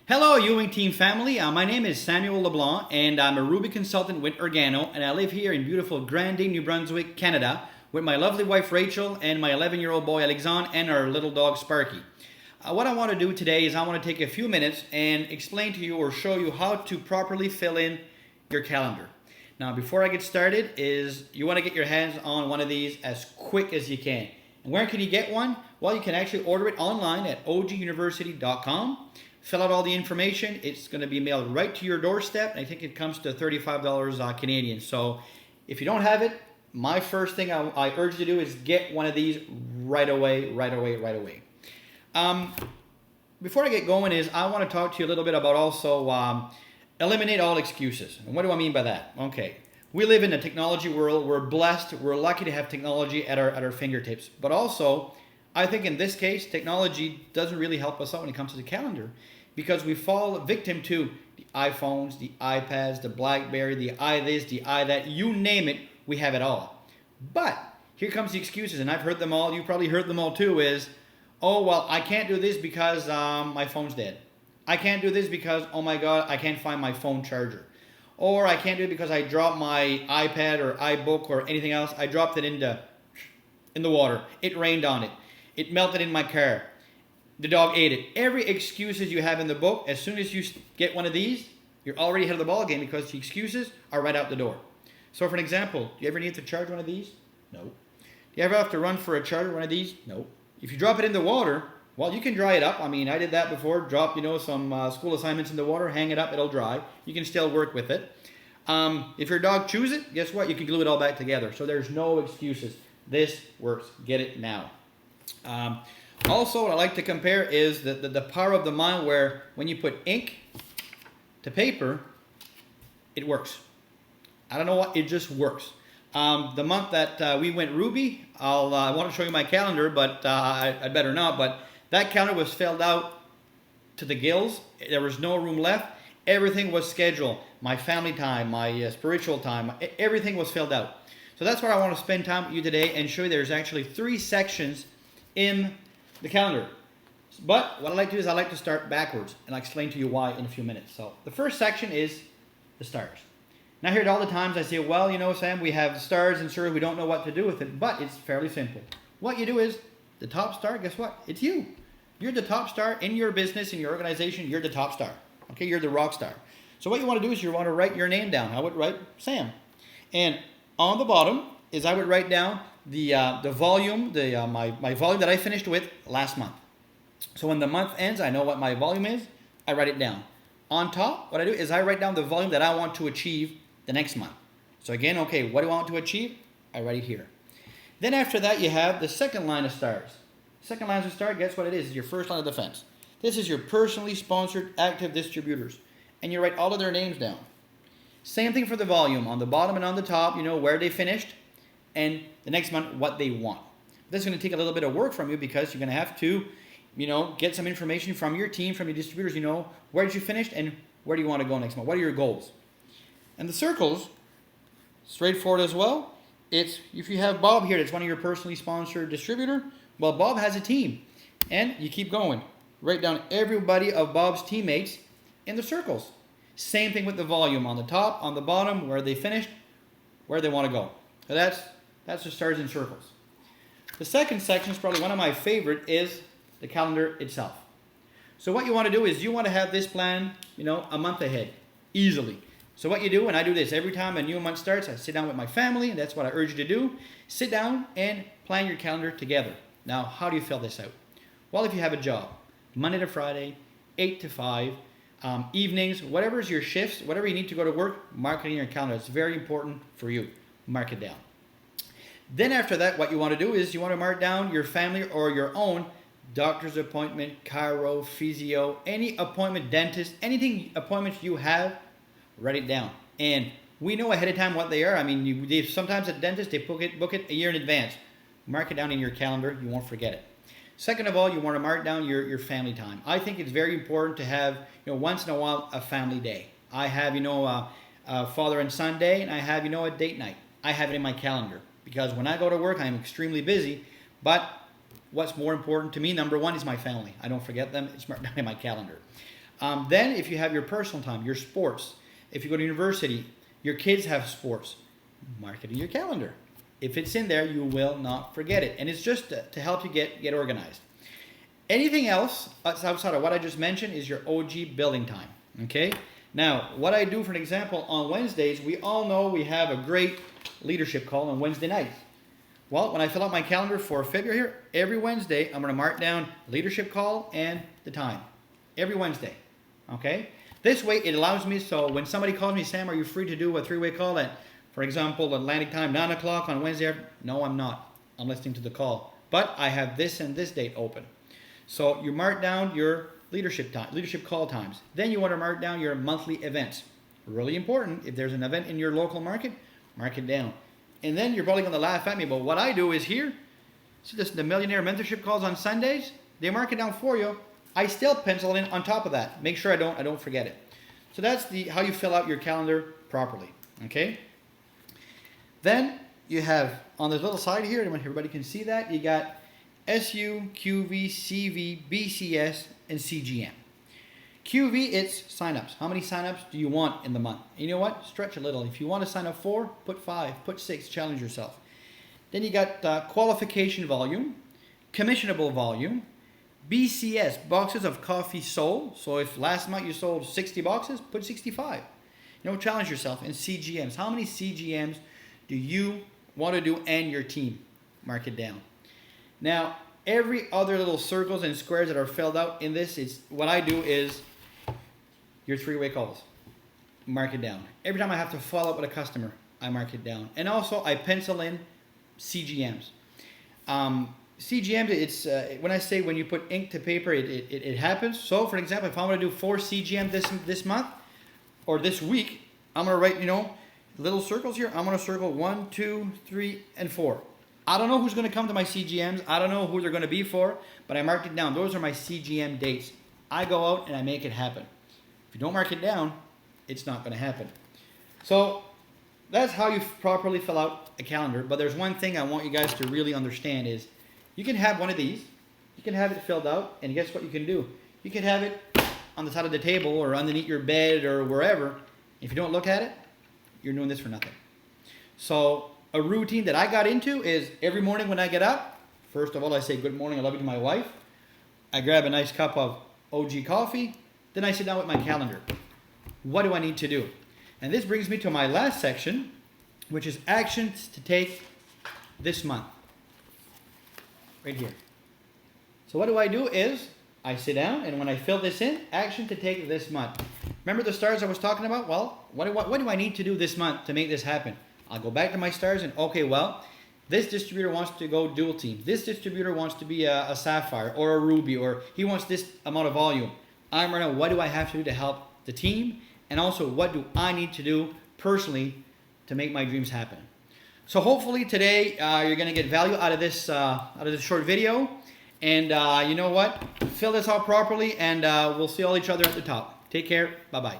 Hello, Ewing Team family. My name is Samuel LeBlanc, and I'm a Ruby consultant with Organo, and I live here in beautiful Grande, New Brunswick, Canada, with my lovely wife Rachel and my 11-year-old boy Alexandre and our little dog Sparky. What I want to do today is I want to take a few minutes and explain to you or show you how to properly fill in your calendar. Now, before I get started, you want to get your hands on one of these as quick as you can. And where can you get one? Well, you can actually order it online at oguniversity.com. Fill out all the information. It's going to be mailed right to your doorstep. I think it comes to $35 Canadian. So if you don't have it, my first thing I urge you to do is get one of these right away. Before I get going I want to talk to you a little bit about also eliminate all excuses. And what do I mean by that? Okay, we live in a technology world. We're blessed. We're lucky to have technology at our fingertips. But also, I think in this case, technology doesn't really help us out when it comes to the calendar, because we fall victim to the iPhones, the iPads, the BlackBerry, the this, the that, you name it, we have it all. But here comes the excuses, and I've heard them all. You've probably heard them all too, is, oh, well, I can't do this because my phone's dead. I can't do this because, oh my God, I can't find my phone charger. Or I can't do it because I dropped my iPad or iBook or anything else. I dropped it in the water. It rained on it. It melted in my car. The dog ate it. Every excuses you have in the book, as soon as you get one of these, you're already ahead of the ball game, because the excuses are right out the door. So for an example, do you ever need to charge one of these? No. Do you ever have to run for a charger, one of these? No. If you drop it in the water, well, you can dry it up. I mean, I did that before. Drop, some school assignments in the water, hang it up, it'll dry. You can still work with it. If your dog chews it, guess what? You can glue it all back together. So there's no excuses. This works. Get it now. Also, what I like to compare is the power of the mind, where when you put ink to paper, it works. I don't know what, it just works. The month that we went Ruby, I want to show you my calendar, but I better not. But that calendar was filled out to the gills. There was no room left. Everything was scheduled. My family time, my spiritual time, everything was filled out. So that's where I want to spend time with you today and show you there's actually 3 sections in the calendar. But what I like to do is I like to start backwards, and I'll explain to you why in a few minutes. So the first section is the stars. Now, I hear it all the times. I say, well, Sam, we have stars and sure, we don't know what to do with it, but it's fairly simple. What you do is, the top star, guess what? It's you. You're the top star in your business, in your organization. You're the top star. Okay, you're the rock star. So what you want to do is you want to write your name down. I would write Sam. And on the bottom is I would write down the volume, my volume that I finished with last month. So when the month ends, I know what my volume is. I write it down. On top, what I do is I write down the volume that I want to achieve the next month. So again, okay, what do I want to achieve? I write it here. Then after that, you have the second line of stars. Second line of stars, guess what it is? It's your first line of defense. This is your personally sponsored active distributors. And you write all of their names down. Same thing for the volume. On the bottom and on the top, where they finished, and the next month, what they want. This is going to take a little bit of work from you, because you're going to have to, get some information from your team, from your distributors, where did you finish and where do you want to go next month? What are your goals? And the circles, straightforward as well. It's, if you have Bob here, that's one of your personally sponsored distributor, well, Bob has a team. And you keep going. Write down everybody of Bob's teammates in the circles. Same thing with the volume. On the top, on the bottom, where they finished, where they want to go. So that's the stars and circles. The second section is probably one of my favorite, is the calendar itself. So what you want to do is you want to have this plan, a month ahead, easily. So what you do, and I do this every time a new month starts, I sit down with my family, and that's what I urge you to do. Sit down and plan your calendar together. Now, how do you fill this out? Well, if you have a job, Monday to Friday, 8 to 5, evenings, whatever is your shifts, whatever you need to go to work, mark it in your calendar. It's very important for you. Mark it down. Then after that, what you want to do is you want to mark down your family or your own doctor's appointment, chiro, physio, any appointment, dentist, anything appointments you have, write it down. And we know ahead of time what they are. I mean, sometimes at dentists, they book it a year in advance. Mark it down in your calendar. You won't forget it. Second of all, you want to mark down your family time. I think it's very important to have, once in a while, a family day. I have, a father and son day, and I have, a date night. I have it in my calendar, because when I go to work, I'm extremely busy. But what's more important to me, number one, is my family. I don't forget them. It's marked down in my calendar. Then if you have your personal time, your sports, if you go to university, your kids have sports, mark it in your calendar. If it's in there, you will not forget it. And it's just to help you get organized. Anything else outside of what I just mentioned is your OG building time. Okay? Now, what I do, for an example, on Wednesdays, we all know we have a great leadership call on Wednesday nights. Well, when I fill out my calendar for February here, every Wednesday, I'm going to mark down leadership call and the time. Every Wednesday. Okay? This way, it allows me, so when somebody calls me, Sam, are you free to do a 3-way call at, for example, Atlantic time, 9 o'clock on Wednesday? No, I'm not. I'm listening to the call. But I have this and this date open. So you mark down your leadership call times. Then you want to mark down your monthly events. Really important. If there's an event in your local market, mark it down. And then you're probably going to laugh at me, but what I do is here, see this, the Millionaire Mentorship calls on Sundays, they mark it down for you. I still pencil in on top of that. Make sure I don't forget it. So that's how you fill out your calendar properly. Okay? Then you have on this little side here, and everybody can see that, you got SU, QV, CV, BCS, and CGM. QV, it's signups. How many signups do you want in the month? You know what? Stretch a little. If you want to sign up 4, put 5, put 6, challenge yourself. Then you got qualification volume, commissionable volume, BCS, boxes of coffee sold. So if last month you sold 60 boxes, put 65. Challenge yourself. And CGMs. How many CGMs do you want to do and your team? Mark it down. Now, every other little circles and squares that are filled out in this, is what I do is your 3-way calls. Mark it down. Every time I have to follow up with a customer, I mark it down. And also, I pencil in CGMs. CGMs, it's when I say when you put ink to paper, it happens. So, for example, if I want to do 4 CGM this month or this week, I'm going to write, little circles here. I'm going to circle 1, 2, 3, and 4. I don't know who's going to come to my CGMs. I don't know who they're going to be for, but I marked it down. Those are my CGM dates. I go out and I make it happen. If you don't mark it down, it's not going to happen. So that's how you properly fill out a calendar. But there's one thing I want you guys to really understand is you can have one of these. You can have it filled out, and guess what you can do? You can have it on the side of the table or underneath your bed or wherever. If you don't look at it, you're doing this for nothing. So a routine that I got into is every morning when I get up, first of all, I say good morning, I love you to my wife. I grab a nice cup of OG coffee. Then I sit down with my calendar. What do I need to do? And this brings me to my last section, which is actions to take this month. Right here. So what I do is I sit down, and when I fill this in, action to take this month. Remember the stars I was talking about? Well, what do I need to do this month to make this happen? I'll go back to my stars and, okay, well, this distributor wants to go dual team. This distributor wants to be a sapphire or a ruby, or he wants this amount of volume. I'm going to know what do I have to do to help the team, and also what do I need to do personally to make my dreams happen. So hopefully today you're going to get value out of this short video. And you know what? Fill this out properly, and we'll see all each other at the top. Take care. Bye-bye.